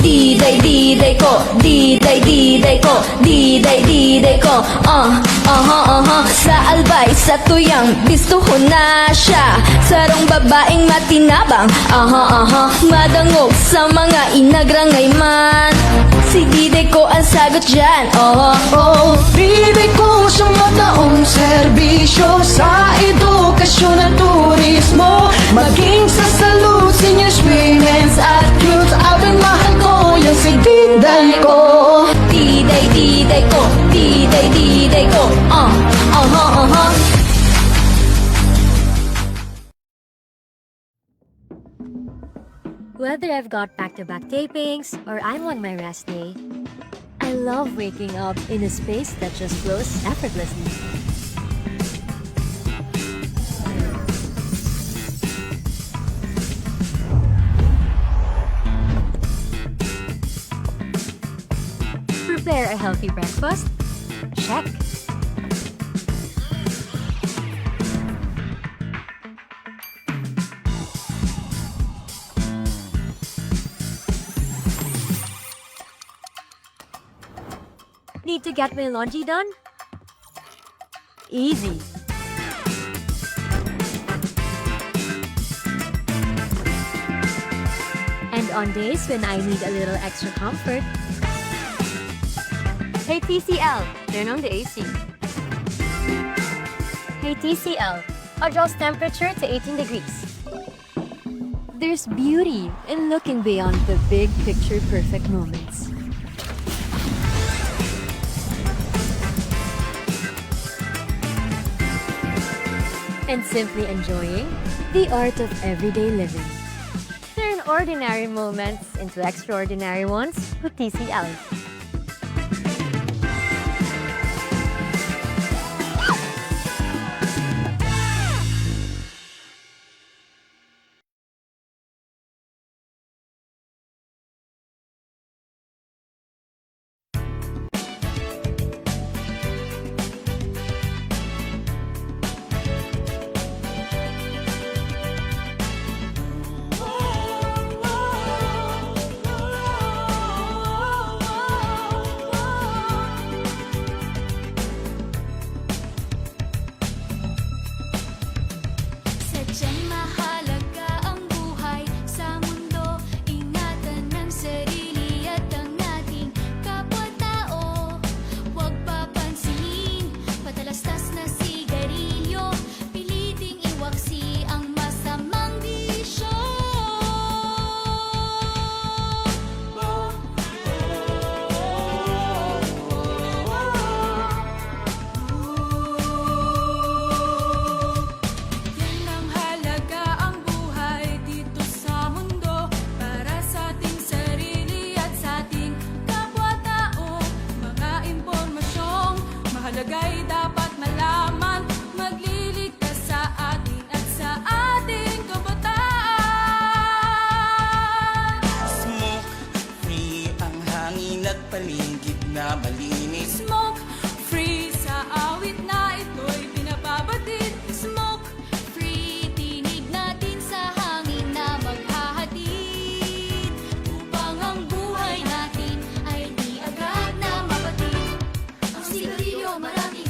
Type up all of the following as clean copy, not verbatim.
Diday ko, diday ko, diday ko. Sa albay, sa tuyang, bistuho na siya. Sarong babaeng matinabang, madangog sa mga inagrangay man. Si diday ko ang sagot dyan, Diday ko siyang mataong serbisyo sa edukasyon at turismo. Maging sa salud, senior women's at youth, abang mahal ko yung si diday ko. Diday ko, diday ko. Whether I've got back-to-back tapings or I'm on my rest day, I love waking up in a space that just flows effortlessly. Prepare a healthy breakfast? Check. Need to get my laundry done? Easy. And on days when I need a little extra comfort, hey TCL, turn on the AC. Hey TCL, adjust temperature to 18 degrees. There's beauty in looking beyond the big picture perfect moments. And simply enjoying the art of everyday living. Turn ordinary moments into extraordinary ones with TCL. Sadyang mahalaga ang buhay sa mundo. Ingatan ang sarili at ang ating kapwa-tao. Huwag papansinin, patalastas na sigarilyo. Piliting iwaksi ang masamang bisyo. Yan ang halaga ang buhay dito sa mundo. Para sa ating sarili at sa ating kapwa-tao. Mga impormasyong mahalaga'y dapat malaman. Magliligtas sa atin at sa ating kabataan. Smoke free ang hangin at paligid na malinis. Smoke free sa awit na ito'y pinababatid. Smoke free, tinig natin sa hangin na maghahatid. Upang ang buhay natin ay di agad na mapatid. Ang sigarilyo maraming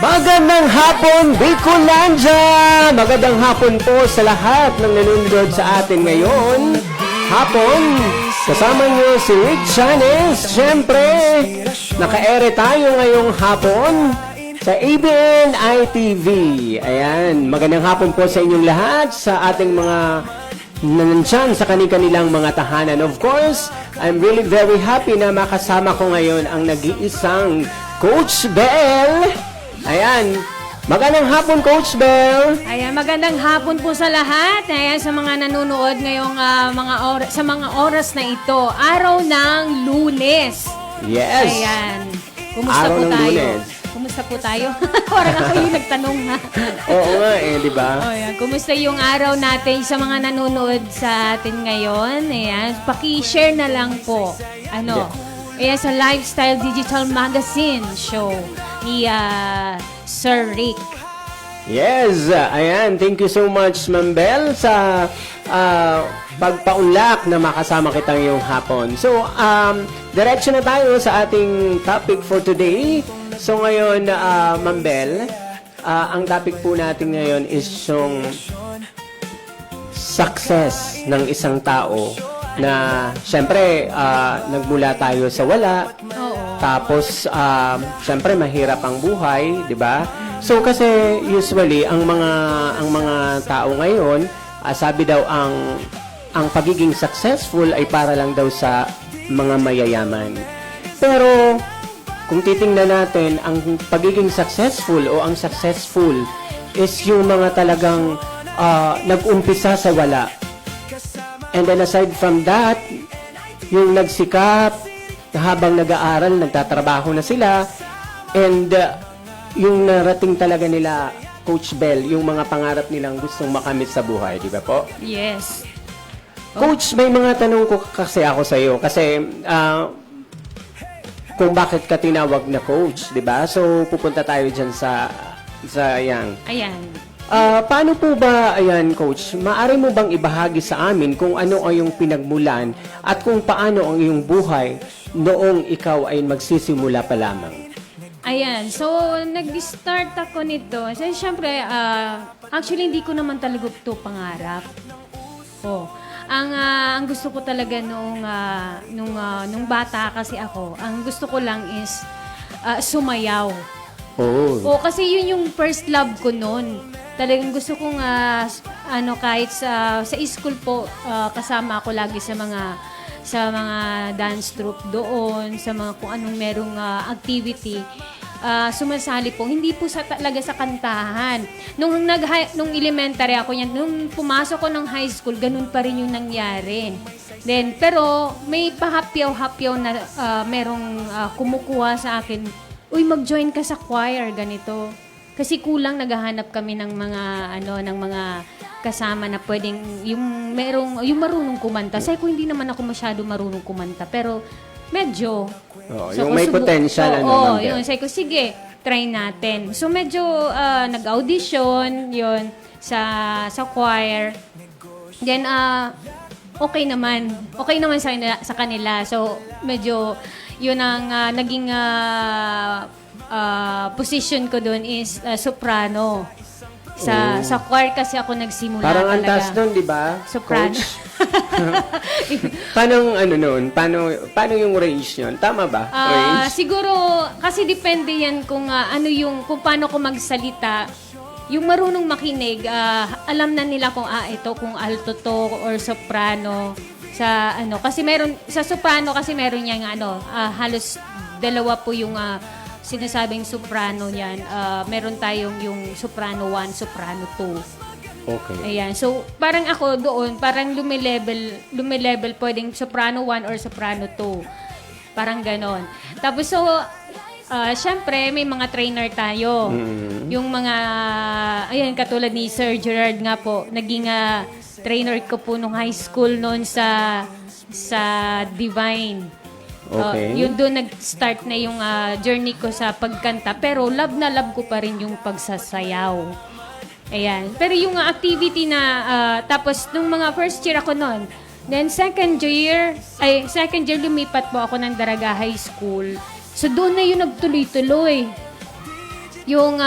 Magandang hapon, Bicolanja! Magandang hapon po sa lahat ng nanonood sa atin ngayon. Hapon, kasama niyo si Rick Chanes. Siyempre, naka-ere tayo ngayong hapon sa ABN ITV. Ayan, magandang hapon po sa inyong lahat, sa ating mga nandiyan sa kanilang mga tahanan. Of course, I'm really very happy na makasama ko ngayon ang nag-iisang Coach Bell. Ayan. Magandang hapon, Coach Bell. Ayan, magandang hapon po sa lahat. Ayan, sa mga nanonood ngayong sa mga oras na ito. Araw ng Lunes. Yes. Ayan. Kumusta Araw po ng tayo? Lunes. Kumusta po tayo? Parang ako yung nagtanong ha. Oo nga di ba? Ayan, kumusta yung araw natin sa mga nanonood sa atin ngayon? Ayan, paki-share na lang po. Ayan, sa Lifestyle Digital Magazine show ni Sir Rick. Yes. Ayan. Thank you so much, Ma'am Bell, sa pagpaunlak na makasama kita ngayong hapon. So, diretso na tayo sa ating topic for today. So, ngayon, Ma'am Bell, ang topic po natin ngayon is yung success ng isang tao na syempre nagmula tayo sa wala. Oo. Tapos syempre mahirap ang buhay, 'di ba? So kasi usually ang mga tao ngayon, sabi daw ang pagiging successful ay para lang daw sa mga mayayaman. Pero kung titingnan natin, ang pagiging successful o ang successful is yung mga talagang nag-umpisa sa wala. And then aside from that, yung nagsikap, na habang nag-aaral, nagtatrabaho na sila, and yung narating talaga nila, Coach Bell, yung mga pangarap nilang gustong makamit sa buhay, di ba po? Yes. Coach, may mga tanong ko kasi ako sa iyo, kasi kung bakit ka tinawag na coach, di ba? So, pupunta tayo dyan sa yan. Ayan. Paano po ba, ayan, Coach, maaari mo bang ibahagi sa amin kung ano ay yung pinagmulan at kung paano ang iyong buhay noong ikaw ay magsisimula pa lamang? Ayan, so nag-start ako nito. So, syempre, actually hindi ko naman talaga ito pangarap. Ang gusto ko talaga nung bata kasi ako, ang gusto ko lang is sumayaw. Oh. Kasi yun yung first love ko noon. Talagang gusto kong kahit sa school po, kasama ako lagi sa mga dance troupe doon, sa mga kung anong merong activity. Sumasali po, hindi po talaga sa kantahan. Nung elementary ako yan, nung pumasok ko ng high school, ganun pa rin yung nangyari. Then, pero may pahapyaw-hapyaw na merong kumukuha sa akin, uy, mag-join ka sa choir, ganito. Kasi kulang naghahanap kami ng mga kasama na pwedeng yung marunong kumanta. Sabi ko hindi naman ako masyado marunong kumanta, pero medyo Yung may potential yun. Sabi ko sige, try natin. So medyo nag-audition yun sa choir. Then okay naman sa kanila. So medyo yun ang naging position ko doon is soprano. Sa choir kasi ako nagsimula Parang talaga. ang taas doon, di ba? Soprano. Coach? Paano yung range yun? Tama ba? Range? Siguro, kasi depende yan kung kung paano ko magsalita. Yung marunong makinig, alam na nila kung kung alto to or soprano. Kasi sa soprano kasi meron yang halos dalawa po yung sinasabing soprano yan. Meron tayong yung soprano 1, soprano 2. Okay. Ayan. So, parang ako doon, parang lumilevel, pwedeng soprano 1 or soprano 2. Parang ganon. Tapos, so, syempre, may mga trainer tayo. Mm-hmm. Yung mga, ayan, katulad ni Sir Gerard nga po, naging trainer ko po nung high school noon sa Divine. Okay. Yun doon nag-start na yung journey ko sa pagkanta. Pero love na love ko pa rin yung pagsasayaw. Ayan. Pero yung activity na, tapos nung mga first year ako noon, then second year lumipat po ako ng Daraga High School. So doon na yung nagtuloy-tuloy. yung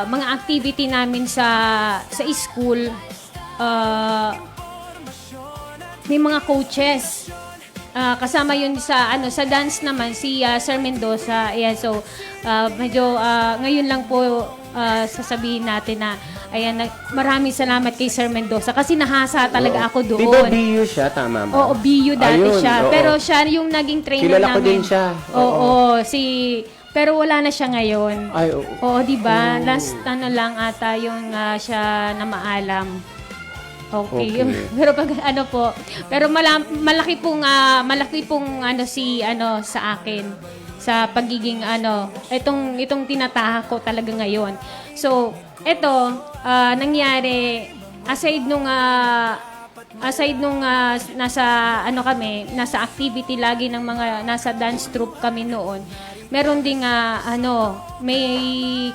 mga activity namin sa school, may mga coaches. Kasama yun sa dance naman si Sir Mendoza. Ayan, so medyo ngayon lang po sasabihin natin na ayan, maraming salamat kay Sir Mendoza kasi nahasa talaga ako doon. Di ba BU siya? Tama ba? Oo, BU dati Ayun, siya. oo. Pero siya yung naging trainer Kilala ko namin. din siya. Oo, pero wala na siya ngayon. Ay, oo. Oo, di ba? Last lang ata yung siya na maalam. Okay. Okay. Pero pag pero malaki pong sa akin sa pagiging itong tinatahak ko talaga ngayon. So, nangyari aside nung nasa activity lagi ng mga nasa dance troupe kami noon. Meron ding may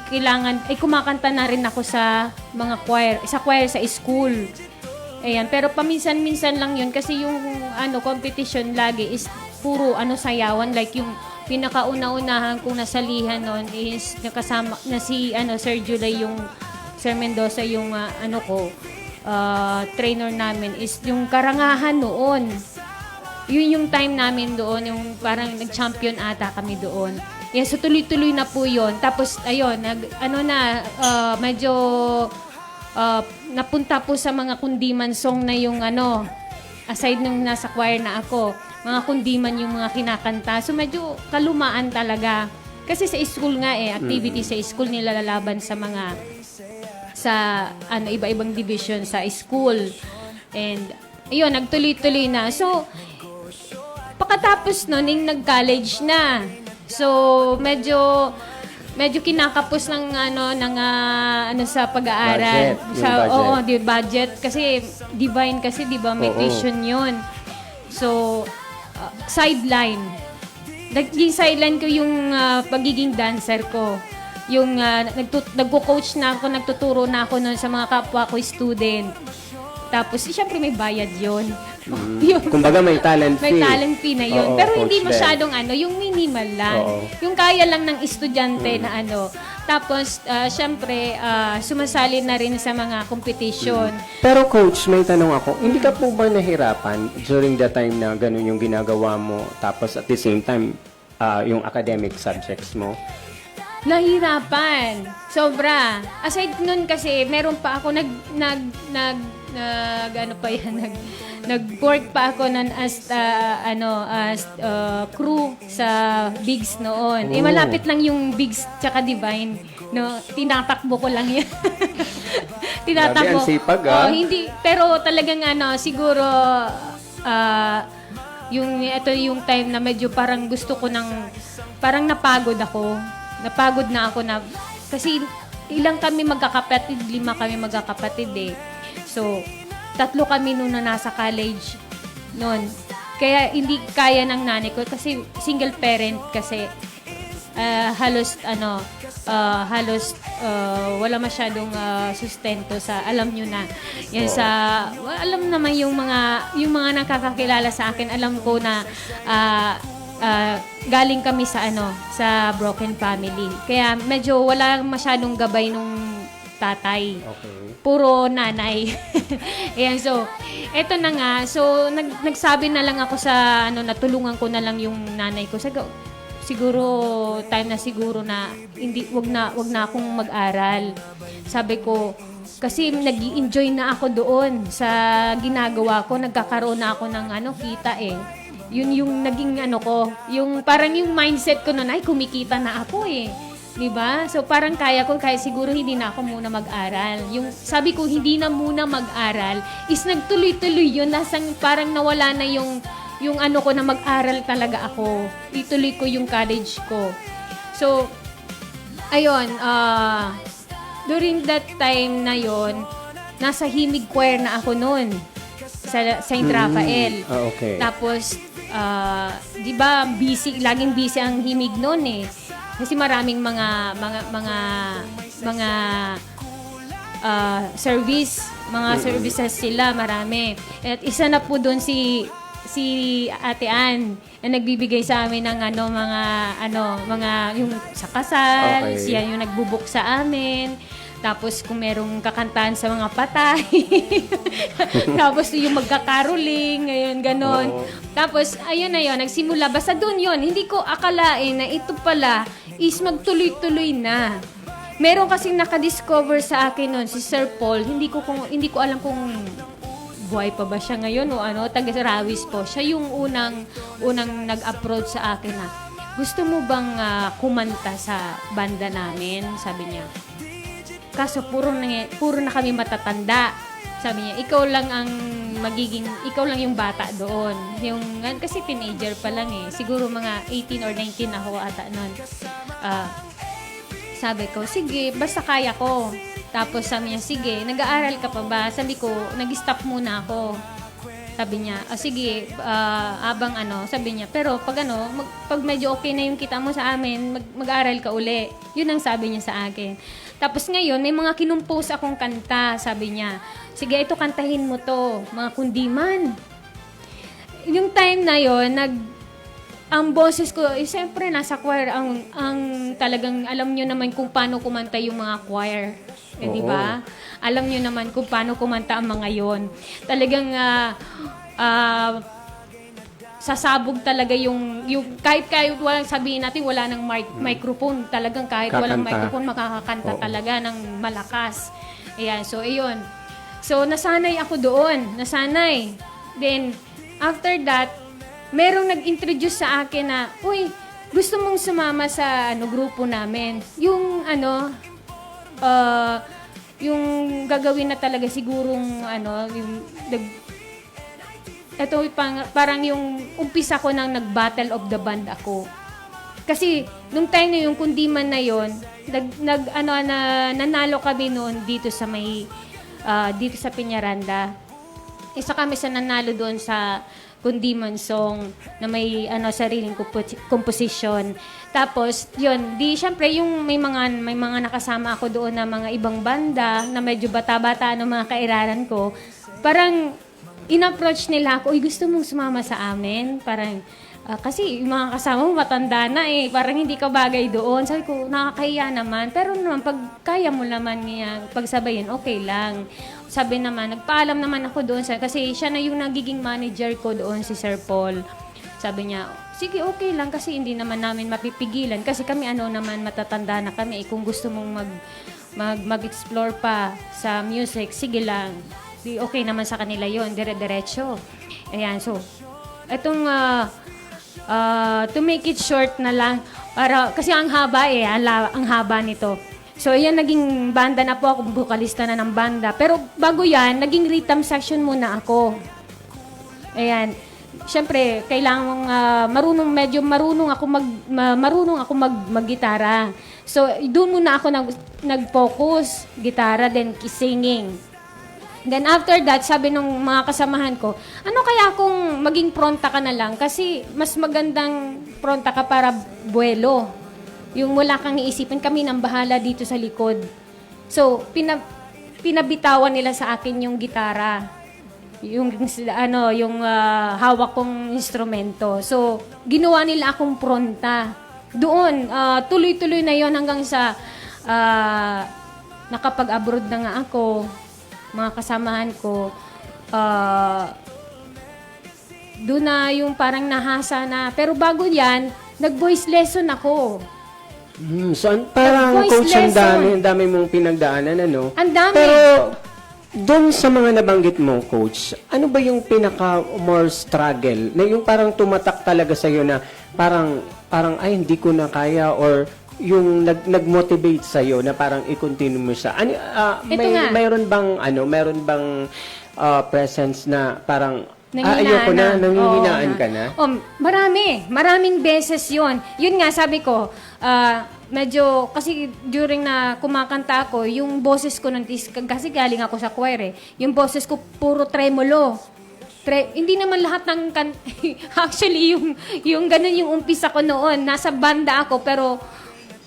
kailangan kumakanta na rin ako sa mga choir sa school. Ayan, pero paminsan-minsan lang 'yun kasi yung competition lagi is puro sayawan, like yung pinakauna-unahan kong nasalihan noon is nakasama na si Sir July, yung Sir Mendoza, yung trainer namin is yung karangahan noon. Yun yung time namin doon, yung parang nag-champion ata kami doon. Yes, so tuloy-tuloy na po yun. Tapos, ayun, medyo napunta po sa mga kundiman song na yung aside nung nasa choir na ako, mga kundiman yung mga kinakanta. So, medyo kalumaan talaga. Kasi sa school nga activity sa school nilalalaban sa mga iba-ibang division sa school. And, ayun, nagtuloy-tuloy na. So, pagkatapos nun, nag-college na. So, medyo kinakapos ng sa pag-aaral. Budget, yung budget. Di budget kasi divine kasi 'di ba may Oo. tuition 'yon. So sideline. Naging sideline ko yung pagiging dancer ko. Yung nagko-coach na ako, nagtuturo na ako noon sa mga kapwa ko student. Tapos syempre may bayad 'yon. Yun. Kumbaga may talent fee. May talent fee na yun. Oo, Pero coach hindi din. masyadong yung minimal lang. Oo. Yung kaya lang ng estudyante na Tapos, syempre, sumasali na rin sa mga competition. Pero coach, may tanong ako. Hindi ka po ba nahirapan during the time na ganun yung ginagawa mo, tapos at the same time, yung academic subjects mo? Nahirapan. Sobra. Aside nun kasi, meron pa ako nag-work pa ako nun as crew sa Bigs noon. Malapit lang yung Bigs tsaka Divine. No, tinatakbo ko lang yan. Grabe, Tinatakbo. ang sipag, hindi, pero talagang siguro yung time na medyo parang gusto ko parang napagod ako. Napagod na ako kasi ilang kami magkakapatid, 5 kami magkakapatid So, 3 kami noon na nasa college noon. Kaya hindi kaya ng nanay ko kasi single parent kasi halos wala masyadong sustento sa alam nyo na yan alam naman yung mga nakakakilala sa akin, alam ko na galing kami sa broken family. Kaya medyo wala masyadong gabay nung tatay. Okay. Puro nanay. Ayan, so, eto na nga. So, nagsabi na lang ako sa, natulungan ko na lang yung nanay ko. Siguro, time na siguro na, wag na akong mag-aral. Sabi ko, kasi nag-i-enjoy na ako doon sa ginagawa ko. Nagkakaroon na ako ng kita Yun yung naging ko. Yung parang yung mindset ko noon, ay kumikita na ako Diba? So, parang kaya siguro hindi na ako muna mag-aral. Yung sabi ko, hindi na muna mag-aral, is nagtuloy-tuloy yun. Parang nawala na yung ko na mag-aral talaga ako. Ituloy ko yung college ko. So, ayun, during that time na yon, nasa Himig Choir na ako noon. Sa St. Raphael. Okay. Tapos, di ba, laging busy ang Himig noon Kasi maraming mga services sila, marami. At isa na po doon si si Ate Ann na nagbibigay sa amin ng mga yung sa kasal, Okay. siya yung nagbubuk sa amin. Tapos kung merong kakantahan sa mga patay. Tapos yung magkakaroling, ngayon ganon. Oo. Tapos ayun na yun, nagsimula. Basta doon yun, hindi ko akalain na ito pala is magtuloy-tuloy na. Meron kasing nakadiscover sa akin noon si Sir Paul. Hindi ko alam kung buhay pa ba siya ngayon o ano, taga Rawis po. Siya yung unang nag-approach sa akin na, gusto mo bang kumanta sa banda namin? Sabi niya. Kaso puro na kami matatanda. Sabi niya, ikaw lang yung bata doon. Kasi teenager pa lang eh. Siguro mga 18 or 19 ako ata noon. Sabi ko, sige, basta kaya ko. Tapos sabi niya, sige, nag-aaral ka pa ba? Sabi ko, nag-stop muna ako. Sabi niya, sige, sabi niya, pero pag medyo okay na yung kita mo sa amin, mag-aaral ka uli. Yun ang sabi niya sa akin. Tapos ngayon, may mga kinumpose akong kanta, sabi niya. Sige, ito kantahin mo to, mga kundiman. Yung time na yon, ang boses ko, siyempre nasa choir, ang talagang alam nyo naman kung paano kumanta yung mga choir. Di ba? Alam nyo naman kung paano kumanta ang mga yon. Talagang sasabog talaga yung kahit walang sabihin natin wala nang microphone, talagang kahit walang microphone makakakanta talaga ng malakas. Ayan, so ayun. So nasanay ako doon, Then after that, merong nag-introduce sa akin na, uy, gusto mong sumama sa grupo namin. Yung gagawin na talaga sigurong parang yung umpisa ko nang nag-battle of the band ako. Kasi nung time na yung kundiman na yon, nanalo kami noon dito sa Peñaranda. Isa kami sa nanalo doon sa kundiman song na may sariling composition. Tapos yun, syempre yung may mga nakasama ako doon na mga ibang banda na medyo bata-bata ng mga kairaran ko. Parang in-approach nila ako, gusto mong sumama sa amin? Parang, kasi yung mga kasama mo matanda na eh, parang hindi ka bagay doon. Sabi ko, nakakahiya naman. Pero naman, pag kaya mo naman niya, pagsabayin, okay lang. Sabi naman, nagpaalam naman ako doon. Kasi siya na yung nagiging manager ko doon, si Sir Paul. Sabi niya, sige, okay lang kasi hindi naman namin mapipigilan. Kasi kami naman, matatanda na kami. Kung gusto mong mag-explore pa sa music, sige lang. Okay naman sa kanila yon, dire-diretso. Ayan, so, itong, to make it short na lang, kasi ang haba ang haba nito. So, ayan, naging banda na po ako, vokalista na ng banda. Pero bago yan, naging rhythm section muna ako. Ayan, syempre, kailangan marunong ako mag-gitara. So, doon muna ako nag-focus, gitara, then singing. Then after that, sabi nung mga kasamahan ko, ano kaya kung maging pronta ka na lang? Kasi mas magandang pronta ka para buwelo. Yung wala kang iisipin, kami nang bahala dito sa likod. So, pinabitawan nila sa akin yung gitara. Yung hawak kong instrumento. So, ginawa nila akong pronta. Doon, tuloy-tuloy na yon hanggang sa nakapag-abroad na nga ako. Mga kasamahan ko, doon na yung parang nahasa na. Pero bago yan, nag-voice lesson ako. So, parang Voice coach, ang lesson. dami mong pinagdaanan, ano? Ang dami. Pero, doon sa mga nabanggit mo, coach, ano ba yung pinaka-more struggle? Na yung parang tumatak talaga sa'yo na parang, ay, hindi ko na kaya, or yung nag-motivate sa iyo na parang i-continue mo siya. Mayroon bang presence na parang ayoko na, nanghihinaan ka na? Maraming beses 'yon. Yun nga sabi ko, medyo kasi during na kumakanta ako, yung boses ko nun kasi galing ako sa choir eh. Yung boses ko puro tremolo. Hindi naman lahat ng actually yung ganun yung umpisa ko noon. Nasa banda ako pero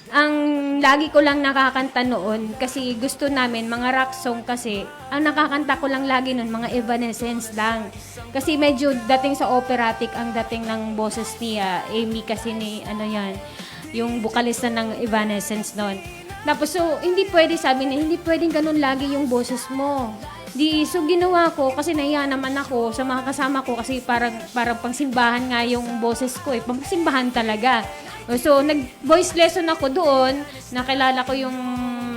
ang lagi ko lang nakakanta noon, kasi gusto namin, mga rock song kasi, ang nakakanta ko lang lagi noon, mga Evanescence lang. Kasi medyo dating sa operatic ang dating ng boses ni Amy, kasi ni, ano yan, yung vocalista ng Evanescence noon. Tapos, so, hindi pwede, sabi niya, hindi pwedeng ganun lagi yung boses mo. So ginawa ko, kasi nahiya naman ako sa mga kasama ko, kasi parang pangsimbahan nga yung boses ko eh, pangsimbahan talaga. So nag-voice lesson ako doon, nakilala ko yung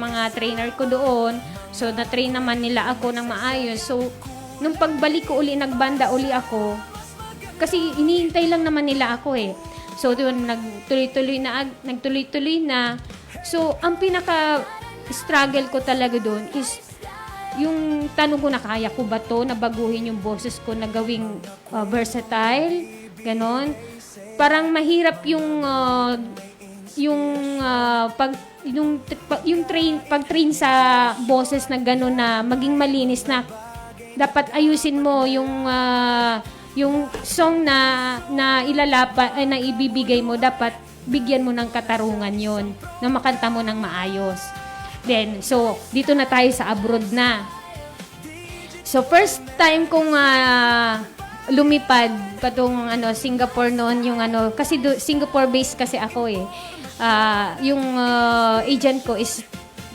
mga trainer ko doon, so na-train naman nila ako ng maayos. So nung pagbalik ko uli, nagbanda uli ako, kasi iniintay lang naman nila ako eh. So doon nagtuloy-tuloy na. So ang pinaka-struggle ko talaga doon is yung tanong ko na, kaya ko ba to na baguhin yung boses ko na gawing versatile, ganon. Parang mahirap pag-train sa boses na ganon, na maging malinis, na dapat ayusin mo yung song na na ibibigay mo, dapat bigyan mo ng katarungan yon na makanta mo ng maayos. Then, so, dito na tayo sa abroad na. So, first time kong lumipad patong Singapore noon, yung kasi Singapore-based kasi ako eh. Yung agent ko is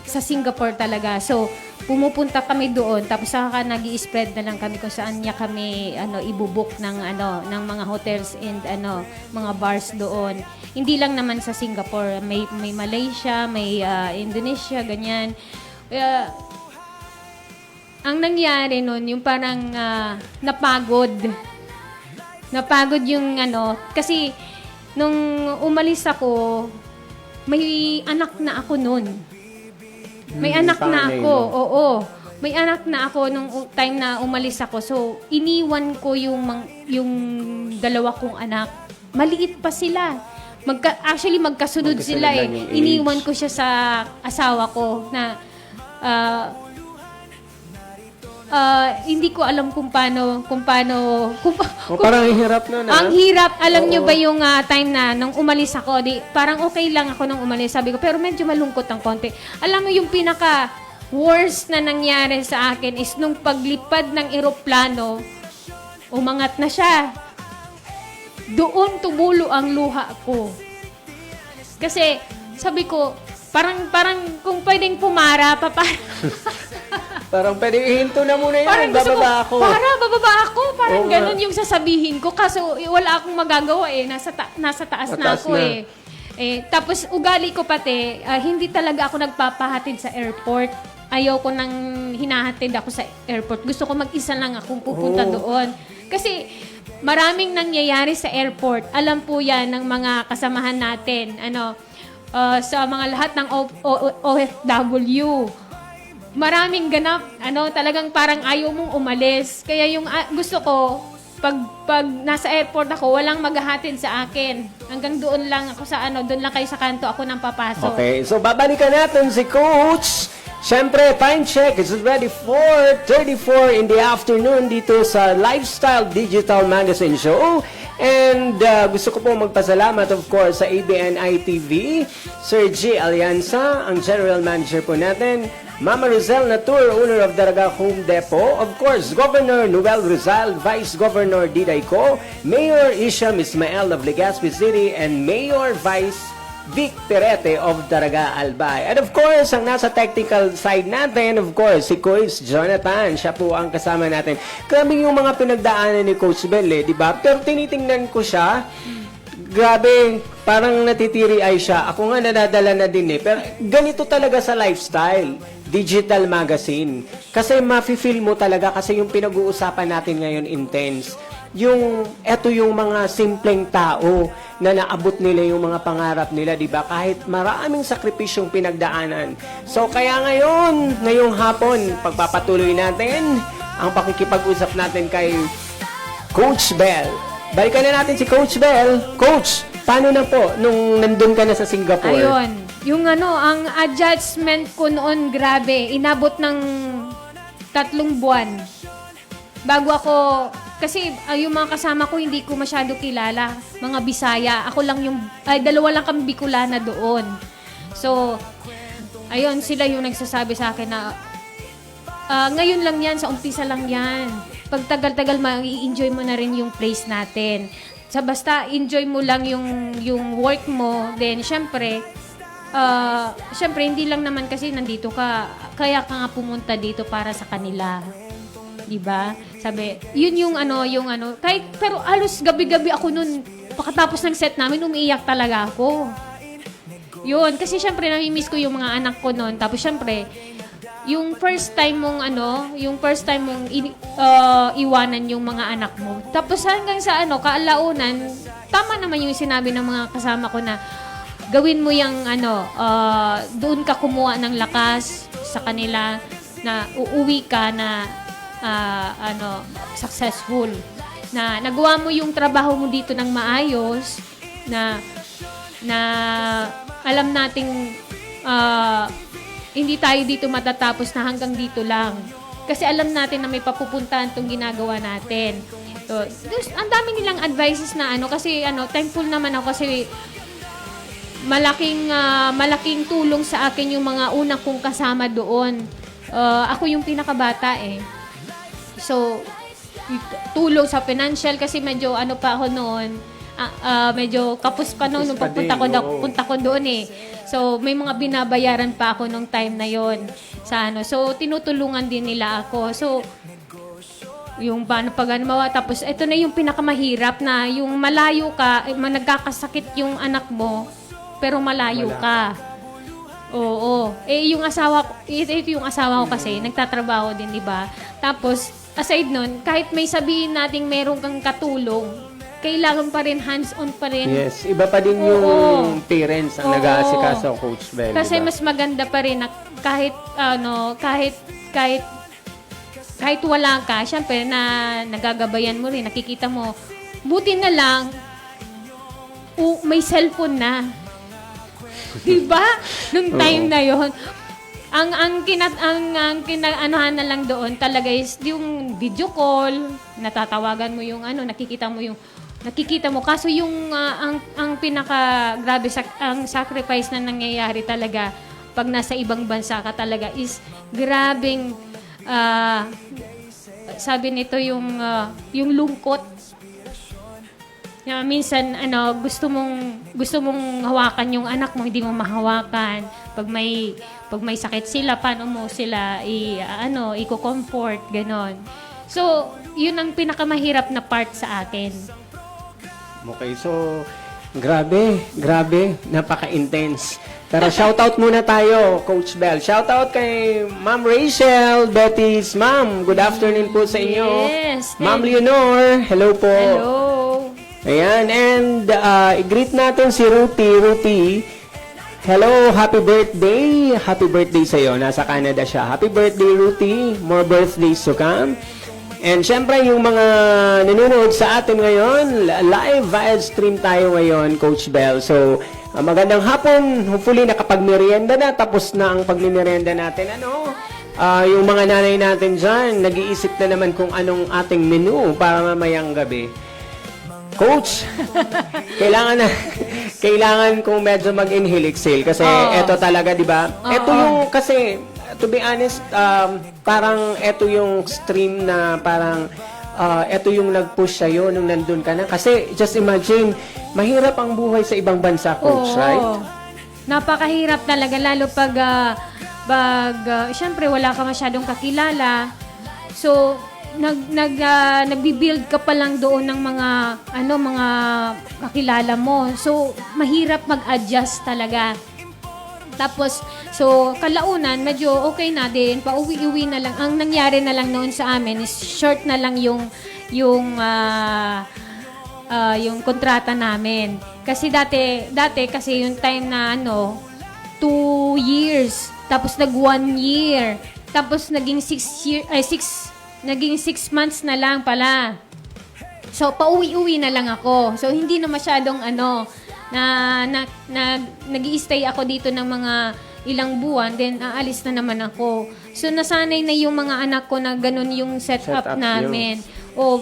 sa Singapore talaga. So, pumupunta kami doon, tapos saka nag-i-spread na lang kami kung saan niya kami ibubuk ng mga hotels and mga bars doon. Hindi lang naman sa Singapore, may Malaysia, may Indonesia, ganyan. Ang nangyari noon, yung parang napagod. Napagod yung kasi nung umalis ako, may anak na ako noon. May anak na ako, oo. May anak na ako nung time na umalis ako. So, iniwan ko yung dalawa kong anak. Maliit pa sila. Actually, magkasunod sila eh. Iniwan ko siya sa asawa ko na hindi ko alam kung paano parang hirap nun, ang hirap. Alam nyo ba yung time na nung umalis ako, parang okay lang ako nung umalis. Sabi ko, pero medyo malungkot ang konti. Alam mo yung pinaka worst na nangyari sa akin is nung paglipad ng eroplano, umangat na siya. Doon tumulo ang luha ko. Kasi sabi ko, parang kung pwedeng pumara pa, parang pwede ihinto na muna yun. Parang gusto bababa ako. Bababa ako. Parang Oo ganun nga. yung sasabihin ko. Kaso wala akong magagawa eh. Nasa taas na Mataas ako na. Tapos ugali ko pati, hindi talaga ako nagpapahatid sa airport. Ayaw ko nang hinahatid ako sa airport. Gusto ko mag-isa lang akong pupunta doon. Kasi maraming nangyayari sa airport. Alam po yan ng mga kasamahan natin. Sa mga lahat ng OFW. Maraming ganap, talagang parang ayaw mong umalis. Kaya yung gusto ko, pag nasa airport ako, walang maghahatid sa akin. Hanggang doon lang ako doon lang kayo sa kanto, ako nang papasok. Okay, so babalikan natin si Coach. Siyempre, time check. It's already 4:34 in the afternoon dito sa Lifestyle Digital Magazine Show. And gusto ko po magpasalamat, of course, sa ABN-ITV, Sir G. Alianza, ang General Manager po natin, Mama Rosel Natur, owner of Daraga Home Depot, of course, Governor Noel Rizal, Vice Governor Diday Co, Mayor Isham Ismael of Legazpi City, and Mayor Vice Vic Perete of Daraga Albay. And of course, ang nasa technical side natin, of course, si Coach Jonathan. Siya po ang kasama natin. Grabe yung mga pinagdaanan ni Coach Bel, di ba? Pero tinitingnan ko siya, grabe, parang natitiri ay siya. Ako nga nadadala na din eh. Pero ganito talaga sa Lifestyle Digital Magazine. Kasi mafe-feel mo talaga, kasi yung pinag-uusapan natin ngayon intense. Eto yung mga simpleng tao na naabot nila yung mga pangarap nila, di ba? Kahit maraming sakripisyong pinagdaanan. So, kaya ngayong hapon, pagpapatuloy natin ang pakikipag-usap natin kay Coach Bel. Balikan na natin si Coach Bel. Coach, paano na po nung nandun ka na sa Singapore? Ayun. Yung ang adjustment ko noon, grabe. Inabot ng 3 buwan. Bago ako, kasi yung mga kasama ko hindi ko masyado kilala, mga Bisaya. Ako lang 2 lang kami Bicolana doon. So, ayun, sila yung nagsasabi sa akin na ngayon lang yan, sa umpisa lang yan. Pag tagal-tagal, ma-enjoy mo na rin yung place natin. Sa basta, enjoy mo lang yung work mo, then syempre, hindi lang naman kasi nandito ka, kaya ka nga pumunta dito para sa kanila. Diba? Sabi, yun yung kahit, pero alos gabi-gabi ako nun, pagkatapos ng set namin, umiiyak talaga ako. Yun, kasi syempre, nami-miss ko yung mga anak ko nun. Tapos syempre, yung first time mong iwanan yung mga anak mo. Tapos hanggang sa kaalaunan, tama naman yung sinabi ng mga kasama ko na gawin mo yung doon ka kumuha ng lakas sa kanila na uuwi ka na successful. Na nagawa mo yung trabaho mo dito ng maayos, na alam nating hindi tayo dito matatapos na hanggang dito lang. Kasi alam natin na may papupuntahan itong ginagawa natin. So, ang dami nilang advices na kasi thankful naman ako kasi malaking tulong sa akin yung mga una kong kasama doon. Ako yung pinakabata eh. So, tulong sa financial kasi medyo pa ako noon. Medyo kapos pa noon nung punta ko doon eh. So, may mga binabayaran pa ako nung time na yon sa So, tinutulungan din nila ako. So, yung paano tapos ito na yung pinakamahirap na yung malayo ka, nagkakasakit yung anak mo, pero malayo ka. Oo. Yung ito yung asawa ko kasi, nagtatrabaho din, di ba? Tapos, aside nun, kahit may sabihin nating meron kang katulong, kailangan pa rin, hands-on pa rin. Yes, iba pa din yung parents ang nag-aasikaso, Coach Bel. Kasi diba? mas maganda pa rin na kahit wala ka, syempre na nagagabayan mo rin, nakikita mo, buti na lang, may cellphone na. Diba? Nung time na yon, ang kinaanuhan na lang doon talaga is yung video call, natatawagan mo yung nakikita mo kaso yung ang pinaka grabe ang sacrifice na nangyayari talaga pag nasa ibang bansa ka talaga is grabeng sabi nito yung lungkot. Minsan gusto mong hawakan yung anak mo, hindi mo mahawakan. Pag may sakit sila, paano mo sila i-comfort, ganon. So, yun ang pinakamahirap na part sa akin. Okay, so grabe, napaka-intense. Pero shoutout muna tayo, Coach Bel. Shoutout kay Ma'am Rachel, Betty's ma'am. Good afternoon po sa inyo. Yes. Ma'am Leonor, hello po. Hello. Ayan, and i-greet natin si Ruthie. Hello, happy birthday. Happy birthday sa'yo. Nasa Canada siya. Happy birthday, Ruthie. More birthdays to come. And syempre, yung mga nanonood sa atin ngayon, live via stream tayo ngayon, Coach Bel. So, magandang hapon. Hopefully, nakapag-merienda na. Tapos na ang pag-merienda natin. Yung mga nanay natin dyan, nag-iisip na naman kung anong ating menu para mamayang gabi. Coach, kailangan kong medyo mag-inhale exhale kasi eto talaga, 'di ba? Ito yung kasi to be honest, parang eto yung stream na parang eto yung nag-push sa'yo nung nandun ka na. Kasi just imagine, mahirap ang buhay sa ibang bansa, Coach, right? Napakahirap talaga lalo pag syempre wala ka masyadong kakilala. So nagbi-build ka pa lang doon ng mga kakilala mo. So mahirap mag-adjust talaga. Tapos so kalaunan medyo okay na din, pauwi-uwi na lang. Ang nangyari na lang noon sa amin is short na lang yung kontrata namin. Kasi dati kasi yung time na 2 years, tapos nag 1 year, tapos naging 6 months na lang pala. So, pauwi-uwi na lang ako. So, hindi na masyadong nag-i-stay ako dito ng mga ilang buwan, then aalis na naman ako. So, nasanay na yung mga anak ko na ganun yung setup namin.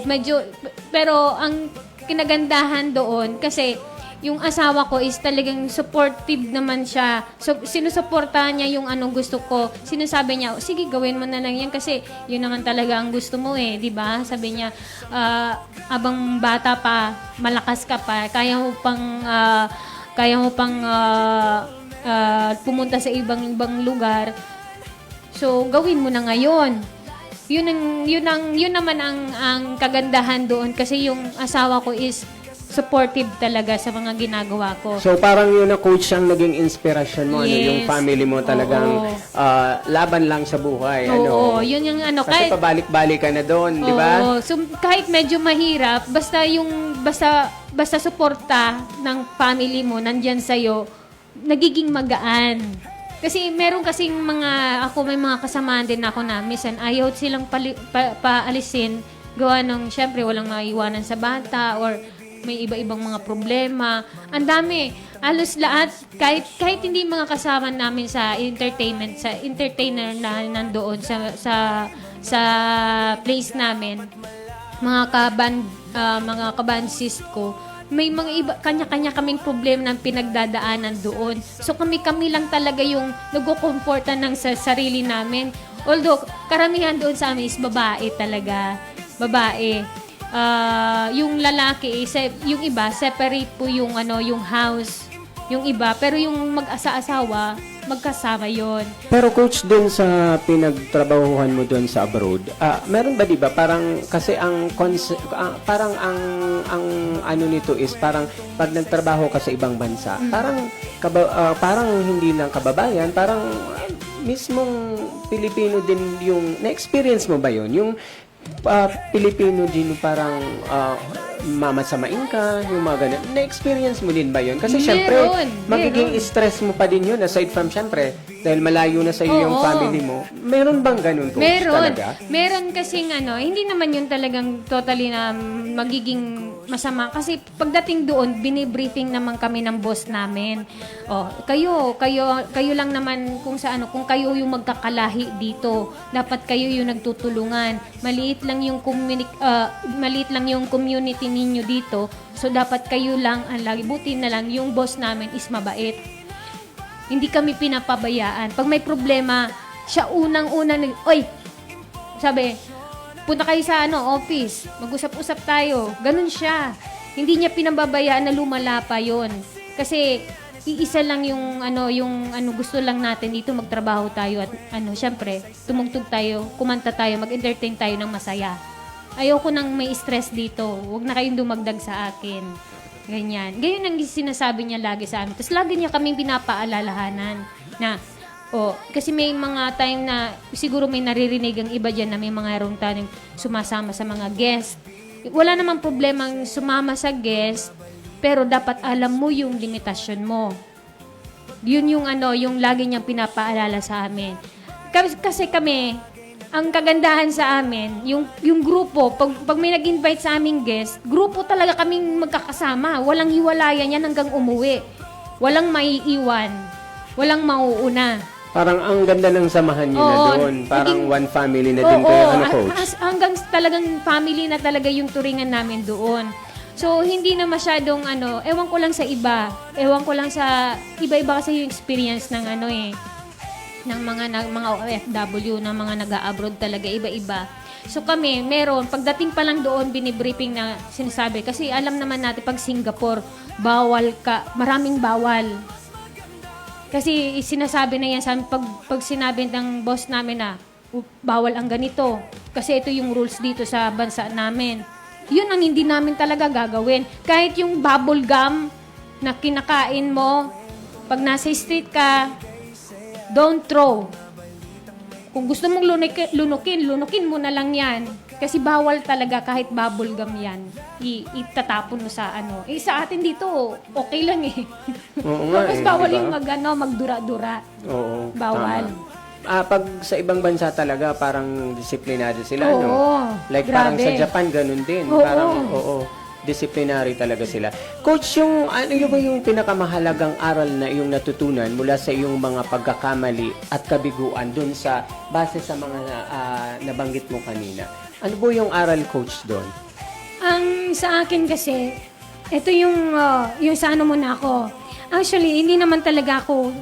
Medyo, pero ang kinagandahan doon, kasi yung asawa ko is talagang supportive naman siya. So, sinusuportahan niya yung anong gusto ko. Sinasabi niya, sige, gawin mo na lang yan kasi yun naman talaga ang gusto mo eh, di ba? Sabi niya, abang bata pa, malakas ka pa, kaya mo pang pumunta sa ibang lugar. So, gawin mo na ngayon. Yun naman ang kagandahan doon kasi yung asawa ko is supportive talaga sa mga ginagawa ko. So parang yun na coach ang naging inspirasyon mo, ano, Yes. yung family mo talagang Oo. laban lang sa buhay. Oo, ano. yun yung ano. Kasi pabalik-balik ka na doon, di ba? Oo, so kahit medyo mahirap, basta suporta ng family mo nandyan sa'yo, nagiging magaan. Kasi meron kasing may mga kasamaan din ako na minsan ayaw silang paalisin gawa ng syempre walang maiwanan sa bata or may iba-ibang mga problema. Ang dami. Halos lahat, kahit hindi mga kasama namin sa entertainment, sa entertainer na nandoon sa place namin, mga kabandsis ko, may mga iba, kanya-kanya kaming problema ng pinagdadaanan doon. So kami lang talaga yung nagkukomporta ng sa sarili namin. Although, karamihan doon sa amin is babae talaga. Babae. Yung lalaki, yung iba, separate po yung house. Yung iba, pero yung mag-asa-asawa, magkasama yon. Pero coach, dun sa pinagtrabahuhan mo dun sa abroad, meron ba, di ba, parang kasi parang ang ano nito is parang pag nagtrabaho ka sa ibang bansa, parang hindi lang kababayan, parang mismong Pilipino din yung na-experience mo ba yon? Yung Pilipino din parang mamasamain ka, yung mga ganun. Na-experience mo din ba yun? Kasi syempre, magiging stress mo pa din yun aside from syempre, dahil malayo na sa iyo yung family mo. Meron bang ganun coach talaga? Meron kasing hindi naman yun talagang totally na magiging masama. Kasi pagdating doon, binibriefing naman kami ng boss namin. Oh, kayo lang naman kung kayo yung magkakalahi dito. Dapat kayo yung nagtutulungan. Maliit lang yung community ninyo dito. So dapat kayo lang ang lagi. Buti na lang yung boss namin is mabait. Hindi kami pinapabayaan. Pag may problema, siya unang-una sabi, punta kayo sa office, mag-usap-usap tayo. Ganun siya. Hindi niya pinababayaan na lumala pa yon. Kasi iisa lang yung gusto lang natin dito, magtrabaho tayo at syempre, tumugtog tayo, kumanta tayo, mag-entertain tayo ng masaya. Ayoko nang may stress dito. Huwag na kayong dumagdag sa akin. Ganyan. Ganyan ang sinasabi niya lagi sa amin. Tapos lagi niya kaming pinapaalalahanan na, kasi may mga time na siguro may naririnig ang iba dyan na may mga tayong sumasama sa mga guest. Wala namang problemang sumama sa guest, pero dapat alam mo yung limitasyon mo. Yun yung lagi niyang pinapaalala sa amin. Kasi kami, ang kagandahan sa amin, yung grupo, pag may nag-invite sa aming guest, grupo talaga kaming magkakasama. Walang hiwalayan yan hanggang umuwi. Walang maiiwan. Walang mauuna. Parang ang ganda ng samahan niyo na doon. Parang one family na din kayo, coach? Hanggang talagang family na talaga yung turingan namin doon. So, hindi na masyadong ewan ko lang sa iba. Ewan ko lang sa iba-iba kasi yung experience ng ng mga OFW, ng mga nag-a-abroad talaga, iba-iba. So kami, pagdating pa lang doon, binibriefing na sinasabi. Kasi alam naman natin, pag Singapore, maraming bawal. Kasi sinasabi na yan sa amin, pag sinabi ng boss namin na, bawal ang ganito. Kasi ito yung rules dito sa bansa namin. Yun ang hindi namin talaga gagawin. Kahit yung bubble gum na kinakain mo, pag nasa street ka, don't throw. Kung gusto mong lunukin mo na lang yan. Kasi bawal talaga kahit bubble gum yan. Itatapon mo sa sa atin dito, okay lang eh. Oo nga Tapos bawal diba? yung magdura-dura. Oo. Bawal. Tama. Pag sa ibang bansa talaga, parang disiplinado sila, Oo, Like grabe. parang sa Japan, ganun din. Oo. Parang, disciplinary talaga sila. Coach, yung ba yung pinakamahalagang aral na iyong natutunan mula sa iyong mga pagkakamali at kabiguan dun sa base sa mga nabanggit mo kanina? Ano po yung aral, coach, doon? Ang sa akin kasi, ito yung sa ano muna ako. Actually, hindi naman talaga ako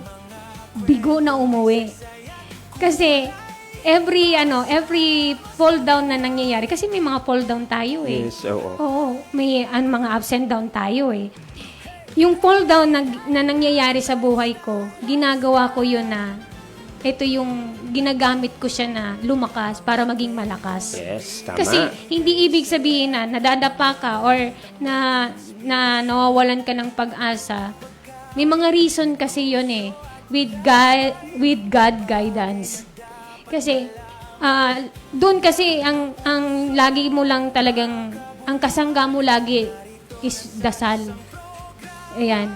bigo na umuwi. Kasi, every fall down na nangyayari, kasi may mga fall down tayo eh. Yes, oo. Oo, may mga ups and down tayo eh. Yung fall down na nangyayari sa buhay ko, ginagawa ko yun na, ito yung ginagamit ko siya na lumakas para maging malakas. Yes, tama. Kasi hindi ibig sabihin na nadadapa ka or na nawawalan ka ng pag-asa. May mga reason kasi yun eh. With God guidance. Kasi doon kasi ang lagi mo lang talagang ang kasangga mo lagi is dasal. Ayan.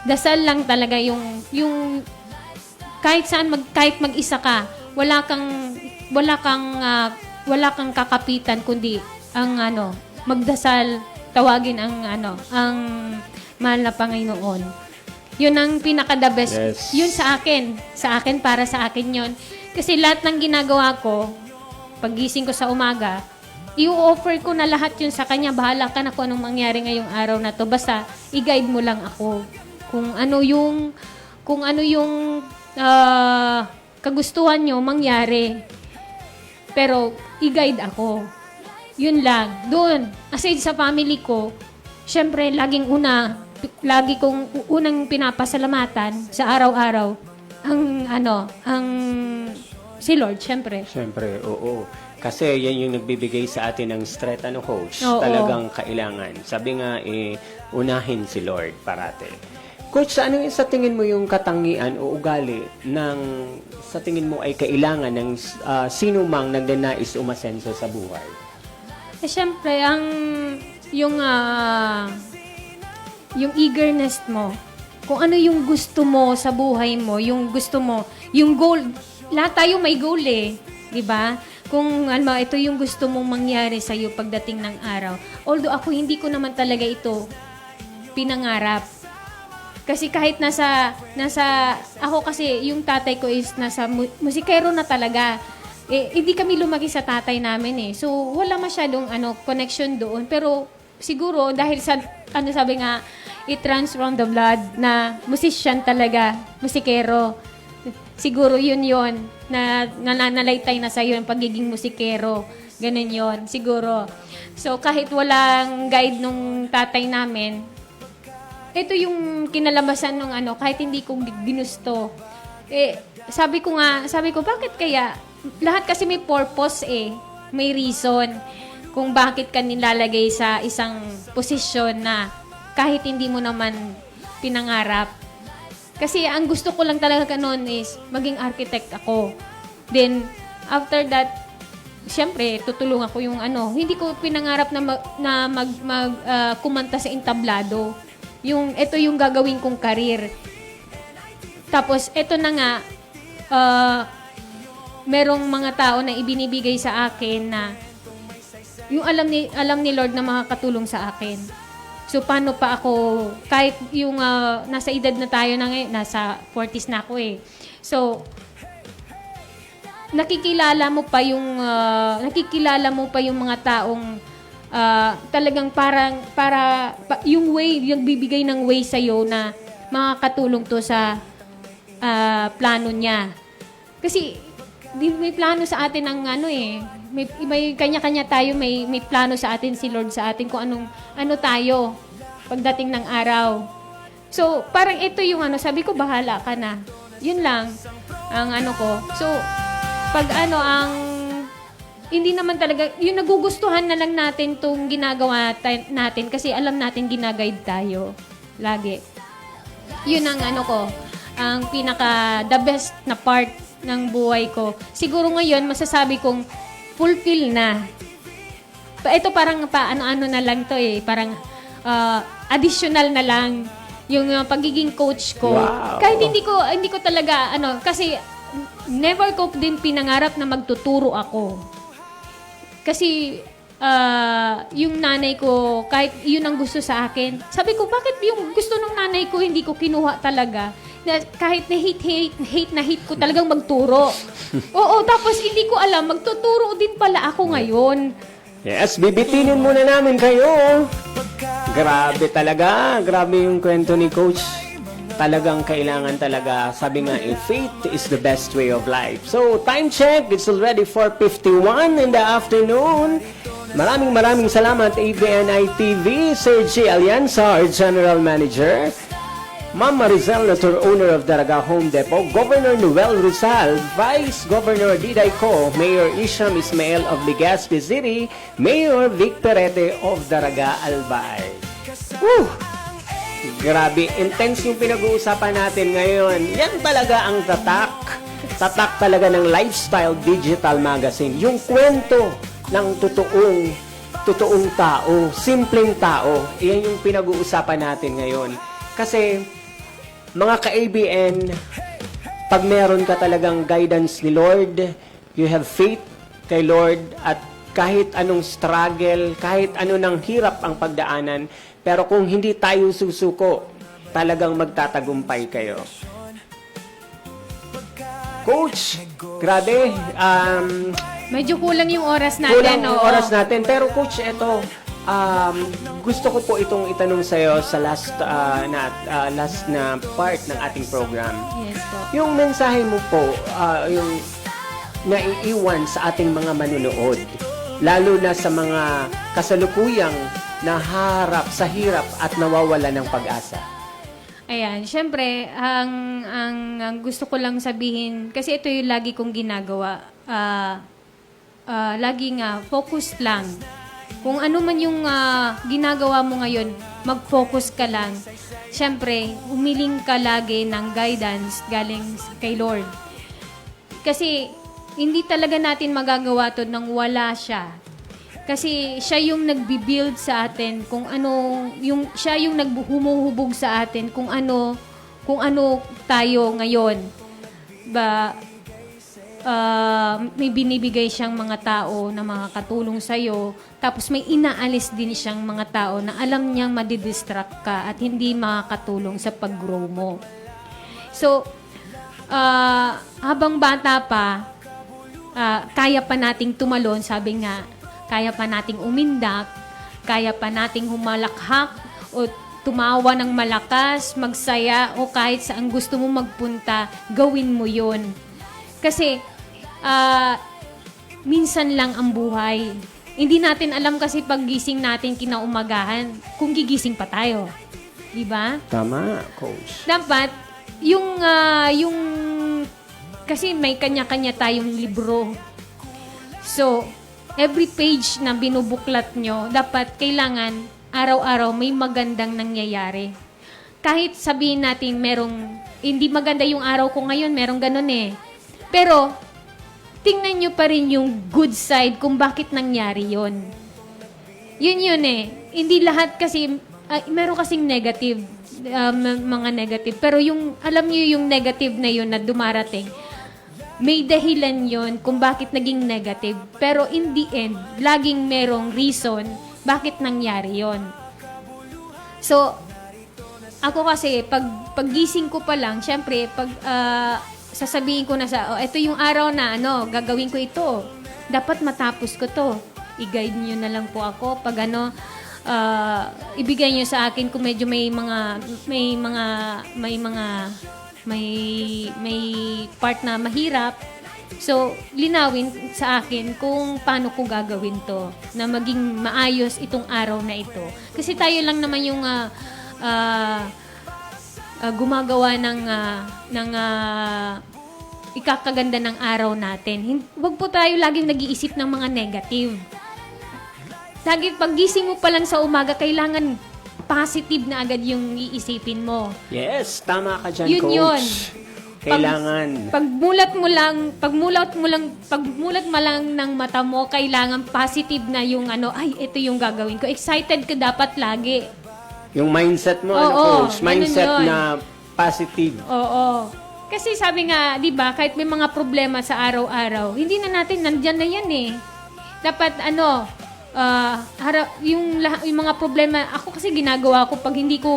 Dasal lang talaga yung kahit saan kahit mag-isa ka, wala kang kakapitan kundi ang magdasal, tawagin ang mahal na Panginoon. Yun ang pinaka-the best. Yes. Yun sa akin para sa akin yun. Kasi lahat ng ginagawa ko, paggising ko sa umaga, i-offer ko na lahat yun sa Kanya. Bahala ka na kung anong mangyari ngayong araw na to. Basta, i-guide mo lang ako. Kung ano yung kagustuhan nyo, mangyari. Pero, i-guide ako. Yun lang. Doon, aside sa family ko, syempre, lagi kong unang pinapasalamatan sa araw-araw, ang si Lord, syempre. Siyempre, oo. Kasi yan yung nagbibigay sa atin ng strength, coach? Oo. Talagang kailangan. Sabi nga, unahin si Lord parate. Coach, ano yung sa tingin mo yung katangian o ugali ng sa tingin mo ay kailangan ng sino mang nagnanais umasenso sa buhay? Syempre, yung eagerness mo, kung ano yung gusto mo sa buhay mo, yung gusto mo, yung goal, lahat tayo may goal eh, di ba? Kung ito yung gusto mong mangyari sa iyo pagdating ng araw. Although ako hindi ko naman talaga ito pinangarap. Kasi kahit nasa ako kasi yung tatay ko is nasa musikero na talaga. Hindi kami lumaki sa tatay namin eh. So wala masyadong connection doon. Pero siguro dahil sa sabi nga, it runs from the blood na musician talaga, musikero. Siguro yun na nananalaytay na sa'yo yung pagiging musikero. Ganun yun, siguro. So, kahit walang guide nung tatay namin, ito yung kinalabasan nung kahit hindi ko ginusto. Sabi ko, bakit kaya? Lahat kasi may purpose eh. May reason kung bakit ka nilalagay sa isang posisyon na kahit hindi mo naman pinangarap. Kasi ang gusto ko lang talaga noon is maging architect ako. Then, after that, siyempre, tutulungan ko yung hindi ko pinangarap na kumanta sa entablado. Ito yung gagawin kong career. Tapos, ito na nga, merong mga tao na ibinibigay sa akin na yung alam ni Lord na makakatulong sa akin. So, paano pa ako, kahit yung nasa edad na tayo na ngayon, nasa 40s na ako eh. So, nakikilala mo pa yung mga taong talagang yung way, yung bibigay ng way sa'yo na makakatulong to sa plano niya. Kasi, may plano sa atin ng may kanya-kanya tayo, may plano sa atin si Lord sa atin kung ano tayo pagdating ng araw. So, parang ito yung sabi ko, bahala ka na. Yun lang ang ko. So, pag hindi naman talaga, yung nagugustuhan na lang natin tong ginagawa natin kasi alam natin ginaguide tayo. Lagi. Yun ang ang the best na part ng buhay ko. Siguro ngayon, masasabi kong fulfill na. Ito parang ano na lang to eh. Parang additional na lang yung pagiging coach ko. Wow. Kahit hindi ko talaga, kasi never ko din pinangarap na magtuturo ako. Kasi yung nanay ko, kahit yun ang gusto sa akin, sabi ko, bakit yung gusto ng nanay ko hindi ko kinuha talaga? Na kahit na hate ko talagang magturo. Oo, tapos hindi ko alam, magtuturo din pala ako ngayon. Yes, bibitinin muna namin kayo. Grabe talaga. Grabe yung kwento ni Coach. Talagang kailangan talaga. Sabi nga, faith is the best way of life. So, time check. It's already 4:51 in the afternoon. Maraming salamat, ABNI TV, Sir G. Alianza, our General Manager. Ma'am Maricel Natur, owner of Daraga Home Depot, Governor Noel Rizal, Vice Governor Diday Co, Mayor Isham Ismael of Legazpi City, Mayor Vic Perete of Daraga Albay. Woo! Grabe, intense yung pinag-uusapan natin ngayon. Yan talaga ang tatak. Tatak talaga ng Lifestyle Digital Magazine. Yung kwento ng totoong tao, simpleng tao. Yan yung pinag-uusapan natin ngayon. Kasi, mga ka-ABN, pag meron ka talagang guidance ni Lord, you have faith kay Lord, at kahit anong struggle, kahit ano ng hirap ang pagdaanan, pero kung hindi tayo susuko, talagang magtatagumpay kayo. Coach, grabe, Medyo kulang yung oras natin. kulang ang oo. oras natin. Pero Coach, eto, gusto ko po itong itanong sa'yo sa last na part ng ating program. Yes po. Yung mensahe mo po, yung naiiwan sa ating mga manunood, lalo na sa mga kasalukuyang naharap sa hirap at nawawala ng pag-asa. Ayan, syempre, ang gusto ko lang sabihin, kasi ito yung lagi kong ginagawa, lagi nga, focus lang. Kung ano man yung ginagawa mo ngayon, mag-focus ka lang. Syempre, umiling ka lagi ng guidance galing kay Lord. Kasi, hindi talaga natin magagawa to nang wala siya. Kasi siya yung nagbi-build sa atin kung ano, siya yung humuhubog sa atin kung ano tayo ngayon. May binibigay siyang mga tao na makakatulong sa'yo, tapos may inaalis din siyang mga tao na alam niyang madidistract ka at hindi makakatulong sa pag-grow mo. So, habang bata pa, kaya pa nating tumalon, sabi nga, kaya pa nating umindak, kaya pa nating humalakhak o tumawa ng malakas, magsaya o kahit saan gusto mo magpunta, gawin mo yun. Kasi minsan lang ang buhay. Hindi natin alam kasi paggising natin kinaumagahan kung gigising pa tayo. Di ba? Tama, Coach. Dapat, yung kasi may kanya-kanya tayong libro. So, every page na binubuklat nyo, dapat kailangan araw-araw may magandang nangyayari. Kahit sabihin natin hindi maganda yung araw ko ngayon, merong ganun eh. Pero, tingnan nyo pa rin yung good side kung bakit nangyari yon. Yun eh. Hindi lahat kasi, meron kasing negative, mga negative. Pero alam nyo yung negative na yun na dumarating, may dahilan yon kung bakit naging negative. Pero in the end, laging merong reason bakit nangyari yon. So, ako kasi, paggising ko pa lang, syempre, sasabihin ko na ito yung araw na, gagawin ko ito. Dapat matapos ko to. I-guide nyo na lang po ako. Pag ibigay nyo sa akin kung medyo may part na mahirap. So, linawin sa akin kung paano ko gagawin to na maging maayos itong araw na ito. Kasi tayo lang naman yung gumagawa ng ikakaganda ng araw natin. Huwag po tayo laging nag-iisip ng mga negative. Lagi paggising mo pa lang sa umaga, kailangan positive na agad yung iisipin mo. Yes, tama ka dyan, Yun Coach. yun. Kailangan. Pagmulat mo lang ng mata mo, kailangan positive na yung ito yung gagawin ko. Excited ka dapat lagi. Yung mindset mo, Coach? Mindset ganun yun. na positive. Oo. Kasi sabi nga, di ba, kahit may mga problema sa araw-araw, hindi na natin, nandyan na yan eh. Dapat yung mga problema, ako kasi ginagawa ko pag hindi ko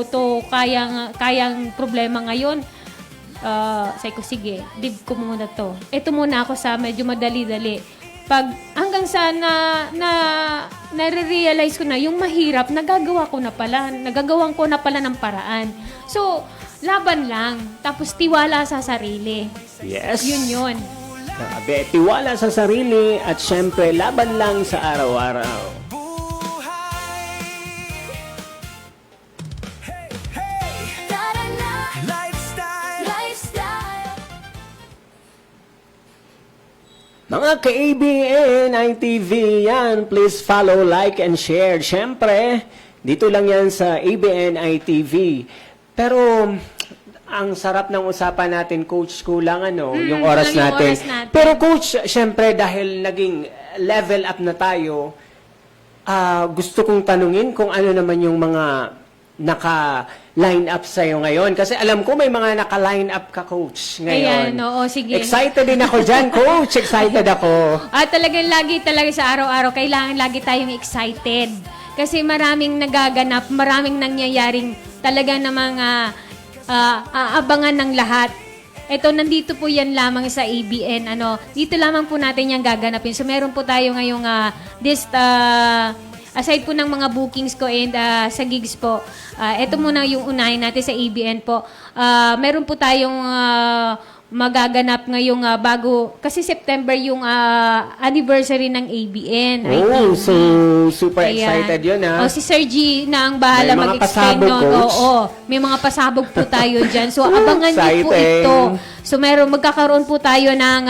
to kayang problema ngayon, say ko, sige, leave ko muna to. Ito muna ako sa medyo madali-dali. Pag hanggang sa nare-realize ko na yung mahirap, nagagawan ko na pala ng paraan. So, laban lang. Tapos tiwala sa sarili. Yes. Yun. Grabe, tiwala sa sarili at syempre laban lang sa araw-araw. Tara na, Lifestyle. lifestyle. Mga ka-ABN, ITV yan, please follow, like, and share. Syempre, dito lang yan sa ABN ITV. Pero, ang sarap ng usapan natin, Coach, kulang yung oras kulang yung natin. oras natin. Pero Coach, syempre, dahil naging level up na tayo, gusto kong tanungin kung ano naman yung mga naka-line up sa'yo ngayon. Kasi alam ko may mga naka-line up ka, Coach, ngayon. Ayan, oo, sige. Excited din ako dyan, Coach. Excited ako. Talagang lagi talaga sa araw-araw, kailangan lagi tayong excited. Kasi maraming nagaganap, maraming nangyayaring talaga na mga aabangan ng lahat. Ito, nandito po yan lamang sa ABN. Dito lamang po natin yung gaganapin. So, meron po tayo ngayong aside po ng mga bookings ko and sa gigs po, ito muna yung unahin natin sa ABN po. Meron po tayong magaganap ngayong bago, kasi September yung anniversary ng ABN. Oh, so super Ayan. excited yun, ha? Si Sir G na ang bahala May mga mag-explain pasabog, nun. Coach. Oo, may mga pasabog po tayo dyan. So, abangan niyo po Exciting. ito. So, magkakaroon po tayo ng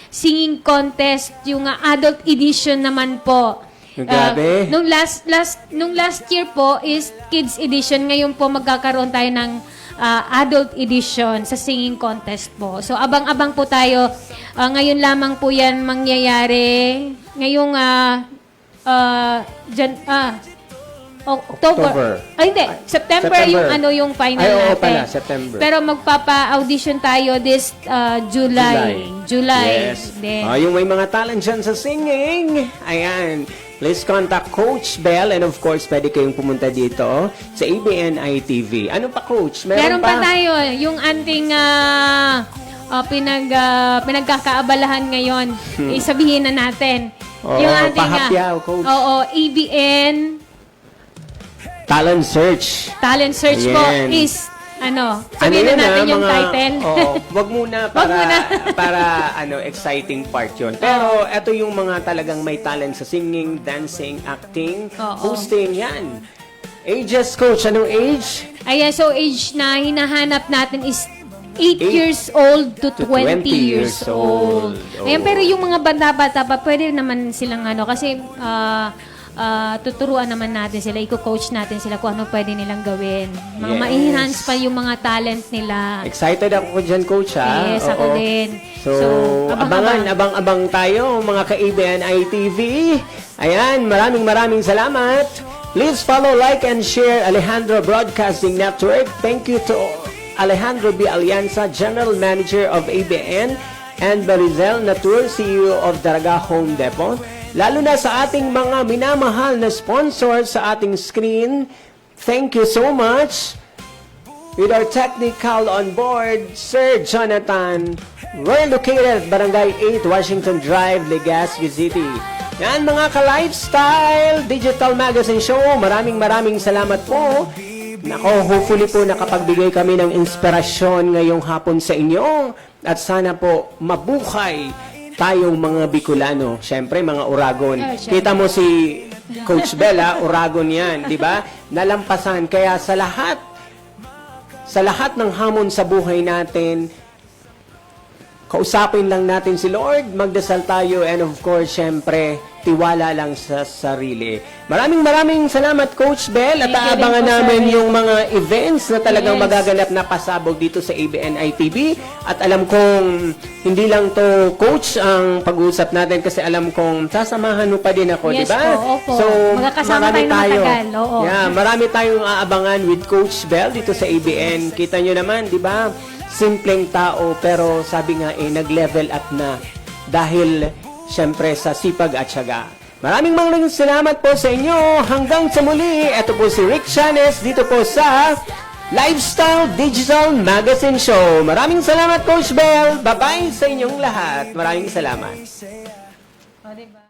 singing contest, yung adult edition naman po. Grabe. Nung last year po is kids edition. Ngayon po magkakaroon tayo ng adult edition sa singing contest po. So, abang-abang po tayo. Ngayon lamang po yan mangyayari. Ngayong October. Ay, hindi. September. Yung final Ay, oo natin. pala, September. Pero magpapa-audition tayo this July. Yes. Then, Yung may mga talent dyan sa singing. Ayan. Please contact Coach Bell and of course, pwede kayong pumunta dito sa ABN ITV. Ano pa, Coach? Meron pa tayo. Yung anting pinagkakaabalahan ngayon. Isabihin na natin. Oo, yung anting pahapyaw, Coach. ABN Talent Search. Talent Search po Ayan. is sabihin na natin yung title. Wag muna para exciting part 'yon. Pero ito yung mga talagang may talent sa singing, dancing, acting, Oo. hosting 'yan. Ages, Coach, anong age? Ayan, so age na hinahanap natin is 8 years old to 20 years old. Ayan, pero yung mga bata-bata pa, pwede naman silang kasi tuturuan naman natin sila, i-coach natin sila kung ano pwede nilang gawin. Yes. Ma-enhance pa yung mga talent nila. Excited ako dyan, Coach, ha? Yes, ako Oo. din. So, abang-abang tayo, mga ka-ABN ITV. Ayan, maraming salamat. Please follow, like, and share Alejandro Broadcasting Network. Thank you to Alejandro B. Alianza, General Manager of ABN, and Barizel Natur, CEO of Daraga Home Depot. Lalo na sa ating mga minamahal na sponsor sa ating screen. Thank you so much. With our technical on board, Sir Jonathan. We're located at Barangay 8, Washington Drive, Legazpi City. Yan mga ka-lifestyle digital magazine show. Maraming salamat po. Nako, hopefully po nakapagbigay kami ng inspirasyon ngayong hapon sa inyo. At sana po mabuhay tayong mga Bicolano. Siyempre, mga Uragon. Kita mo si Coach Bella, Uragon yan, di ba? Nalampasan. Kaya sa lahat ng hamon sa buhay natin, kausapin lang natin si Lord, magdasal tayo, and of course, syempre, tiwala lang sa sarili. Maraming salamat, Coach Bell, at Thank you aabangan din po, namin sir. yung mga events na talagang Yes. magaganap na pasabog dito sa ABN ITV. At alam kong hindi lang to, Coach, ang pag-uusap natin kasi alam kong sasamahan mo pa din ako, Yes di ba? po, opo. So, Magkakasama marami tayo ng matagal, oo. Yeah, marami tayong aabangan with Coach Bell dito sa ABN. Kita nyo naman, di ba? Simpleng tao, pero sabi nga nag-level up na dahil syempre sa sipag at syaga. Maraming salamat po sa inyo. Hanggang sa muli, ito po si Rick Chanes dito po sa Lifestyle Digital Magazine Show. Maraming salamat, Coach Bell. Bye-bye sa inyong lahat. Maraming salamat. O, diba?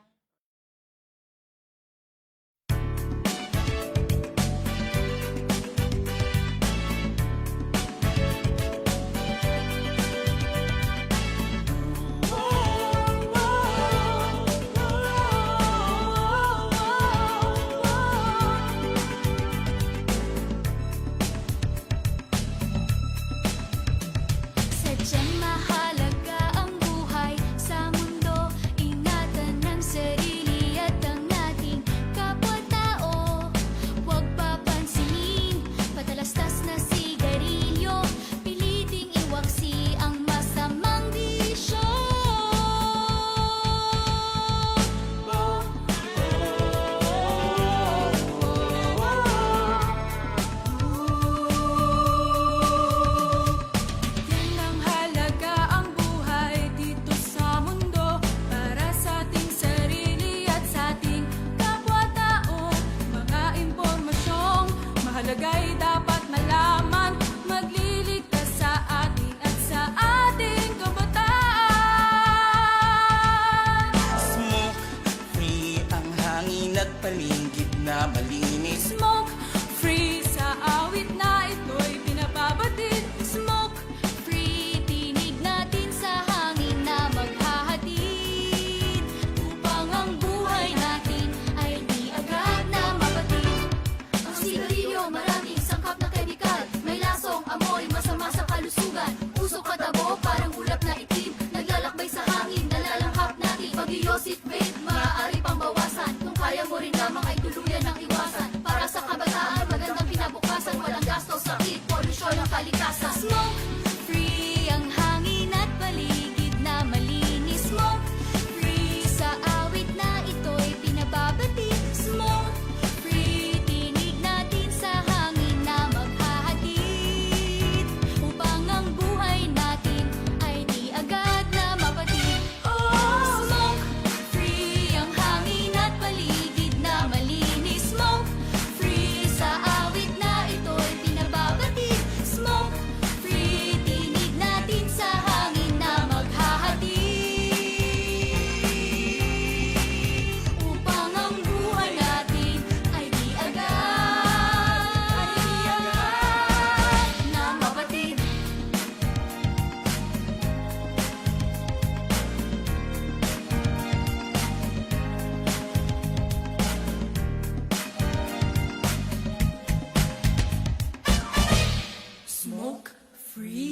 solusyon ng kalikasan. Smoke free ang hangin at paligid na malinis. Smoke free sa awit na ito'y pinababati. Smoke free, tinig natin sa hangin na maghahatid upang ang buhay natin ay di agad na mapatid. Oh, smoke free ang hangin at paligid na malinis. Smoke free sa awit na ito'y pinababati. Smoke free, tinig natin sa hangin na maghahatid upang ang buhay natin ay di agad na mapatid. Smoke free.